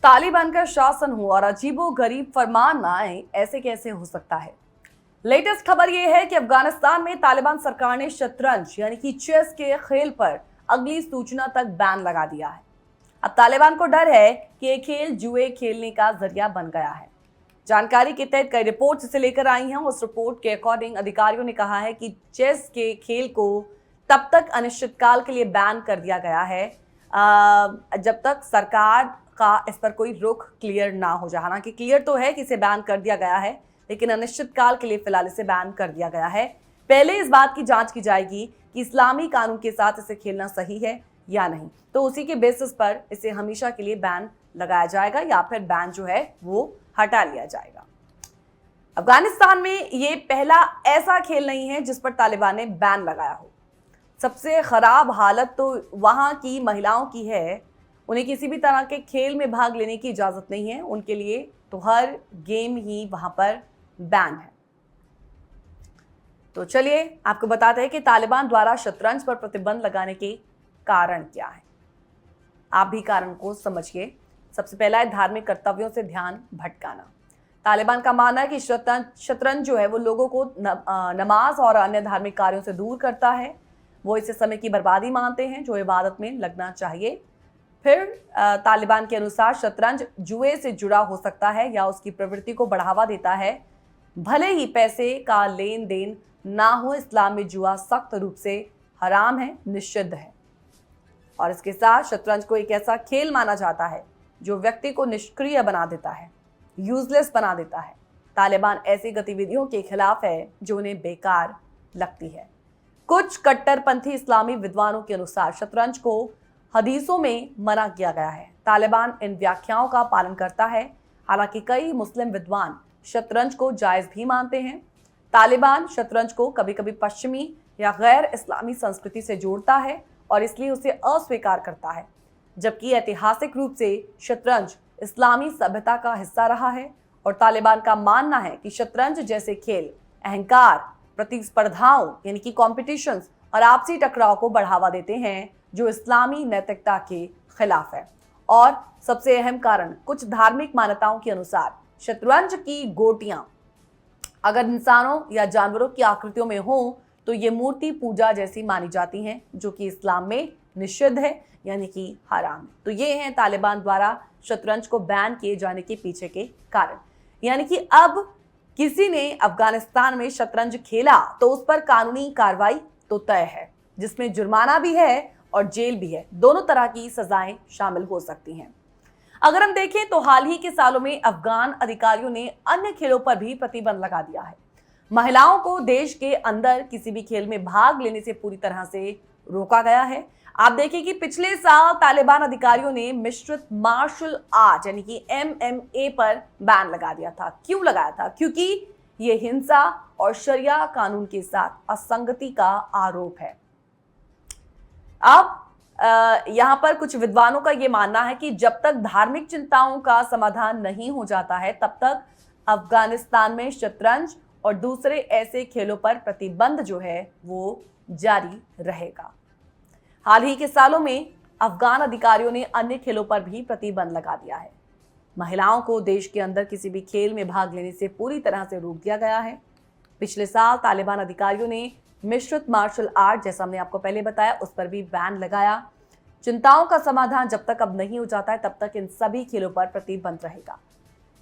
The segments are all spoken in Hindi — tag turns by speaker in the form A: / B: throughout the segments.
A: तालिबान का शासन हो और अजीबोगरीब फरमान ना आए, ऐसे कैसे हो सकता है। लेटेस्ट खबर यह है कि अफगानिस्तान में तालिबान सरकार ने शतरंज यानी कि चेस के खेल पर अगली सूचना तक बैन लगा दिया है। अब तालिबान को डर है कि यह खेल जुए खेलने का जरिया बन गया है। जानकारी के तहत कई रिपोर्ट इसे लेकर आई हैं। उस रिपोर्ट के अकॉर्डिंग अधिकारियों ने कहा है कि चेस के खेल को तब तक अनिश्चितकाल के लिए बैन कर दिया गया है जब तक सरकार का इस पर कोई रुख क्लियर ना हो जाए। हालांकि क्लियर तो है कि इसे बैन कर दिया गया है, लेकिन अनिश्चितकाल के लिए फिलहाल इसे बैन कर दिया गया है। पहले इस बात की जांच की जाएगी कि इस्लामी कानून के साथ इसे खेलना सही है या नहीं, तो उसी के बेसिस पर इसे हमेशा के लिए बैन लगाया जाएगा या फिर बैन जो है वो हटा लिया जाएगा। अफगानिस्तान में ये पहला ऐसा खेल नहीं है जिस पर तालिबान ने बैन लगाया हो। सबसे खराब हालत तो वहां की महिलाओं की है। उन्हें किसी भी तरह के खेल में भाग लेने की इजाजत नहीं है। उनके लिए तो हर गेम ही वहां पर बैन है। तो चलिए आपको बताते हैं कि तालिबान द्वारा शतरंज पर प्रतिबंध लगाने के कारण क्या है। आप भी कारण को समझिए। सबसे पहला है धार्मिक कर्तव्यों से ध्यान भटकाना। तालिबान का मानना है कि शतरंज जो है वो लोगों को नमाज और अन्य धार्मिक कार्यों से दूर करता है। वो इसे समय की बर्बादी मानते हैं जो इबादत में लगना चाहिए। फिर तालिबान के अनुसार शतरंज जुए से जुड़ा हो सकता है या उसकी प्रवृत्ति को बढ़ावा देता है। भले ही पैसे का लेन देन ना हो, इस्लाम में जुआ सख्त रूप से हराम है, निषिद्ध है। और इसके साथ शतरंज को एक ऐसा खेल माना जाता है जो व्यक्ति को निष्क्रिय बना देता है, यूजलेस बना देता है। तालिबान ऐसी गतिविधियों के खिलाफ है जो उन्हें बेकार लगती है। कुछ कट्टरपंथी इस्लामी विद्वानों के अनुसार शतरंज को हदीसों में मना किया गया है। तालिबान इन व्याख्याओं का पालन करता है। हालांकि कई मुस्लिम विद्वान शतरंज को जायज भी मानते हैं। तालिबान शतरंज को कभी कभी पश्चिमी या गैर इस्लामी संस्कृति से जोड़ता है और इसलिए उसे अस्वीकार करता है, जबकि ऐतिहासिक रूप से शतरंज इस्लामी सभ्यता का हिस्सा रहा है। और तालिबान का मानना है कि शतरंज जैसे खेल अहंकार, प्रतिस्पर्धाओं यानी कि कॉम्पिटिशंस और आपसी टकराव को बढ़ावा देते हैं जो इस्लामी नैतिकता के खिलाफ है। और सबसे अहम कारण, कुछ धार्मिक मान्यताओं के अनुसार शतरंज की गोटियां अगर इंसानों या जानवरों की आकृतियों में हो तो ये मूर्ति पूजा जैसी मानी जाती हैं, जो कि इस्लाम में निषिद्ध है यानी कि हराम है। तो ये हैं तालिबान द्वारा शतरंज को बैन किए जाने के पीछे के कारण। यानी कि अब किसी ने अफगानिस्तान में शतरंज खेला तो उस पर कानूनी कार्रवाई तो तय है, जिसमें जुर्माना भी है और जेल भी है। दोनों तरह की सजाएं शामिल हो सकती हैं। अगर हम देखें तो हाल ही के सालों में अफगान अधिकारियों ने अन्य खेलों पर भी प्रतिबंध लगा दिया है। महिलाओं को देश के अंदर किसी भी खेल में भाग लेने से पूरी तरह से रोका गया है। आप देखिए कि पिछले साल तालिबान अधिकारियों ने मिश्रित मार्शल आर्ट यानी कि MMA पर बैन लगा दिया था। क्यों लगाया था? क्योंकि ये हिंसा और शरिया कानून के साथ असंगति का आरोप है। अब यहाँ पर कुछ विद्वानों का ये मानना है कि जब तक धार्मिक चिंताओं का समाधान नहीं हो जाता है तब तक अफगानिस्तान में शतरंज और दूसरे ऐसे खेलों पर प्रतिबंध जो है वो जारी रहेगा। हाल ही के सालों में अफगान अधिकारियों ने अन्य खेलों पर भी प्रतिबंध लगा दिया है। महिलाओं को देश के अंदर किसी भी खेल में भाग लेने से पूरी तरह से रोक दिया गया है। पिछले साल तालिबान अधिकारियों ने मिश्रित मार्शल आर्ट, जैसा हमने आपको पहले बताया, उस पर भी बैन लगाया। चिंताओं का समाधान जब तक अब नहीं हो जाता है तब तक इन सभी खेलों पर प्रतिबंध रहेगा।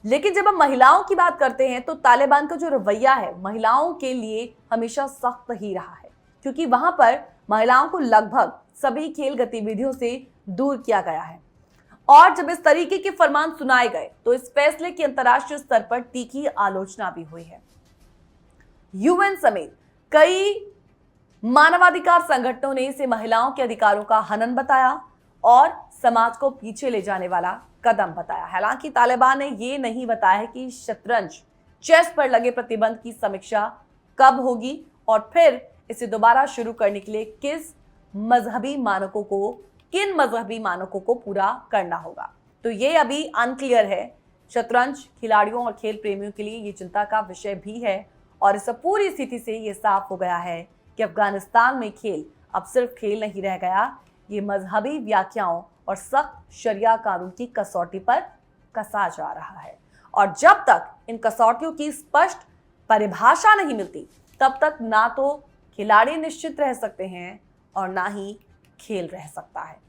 A: लेकिन जब हम महिलाओं की बात करते हैं तो तालिबान का जो रवैया है महिलाओं के लिए हमेशा सख्त ही रहा है, क्योंकि वहां पर महिलाओं को लगभग सभी खेल गतिविधियों से दूर किया गया है। और जब इस तरीके के फरमान सुनाए गए तो इस फैसले की अंतर्राष्ट्रीय स्तर पर तीखी आलोचना भी हुई है। UN समेत कई मानवाधिकार संगठनों ने इसे महिलाओं के अधिकारों का हनन बताया और समाज को पीछे ले जाने वाला कदम बताया। हालांकि तालिबान ने यह नहीं बताया कि शतरंज चेस पर लगे प्रतिबंध की समीक्षा कब होगी और फिर इसे दोबारा शुरू करने के लिए किन मजहबी मानकों को पूरा करना होगा। तो ये अभी अनक्लियर है। शतरंज खिलाड़ियों और खेल प्रेमियों के लिए ये चिंता का विषय भी है और इस पूरी स्थिति से ये साफ हो गया है कि अफगानिस्तान में खेल अब सिर्फ खेल नहीं रह गया, ये मजहबी व्याख्याओं और सख्त शरिया कानून की कसौटी पर कसा जा रहा है। और जब तक इन कसौटियों की स्पष्ट परिभाषा नहीं मिलती, तब तक ना तो खिलाड़ी निश्चित रह सकते हैं और ना ही खेल रह सकता है।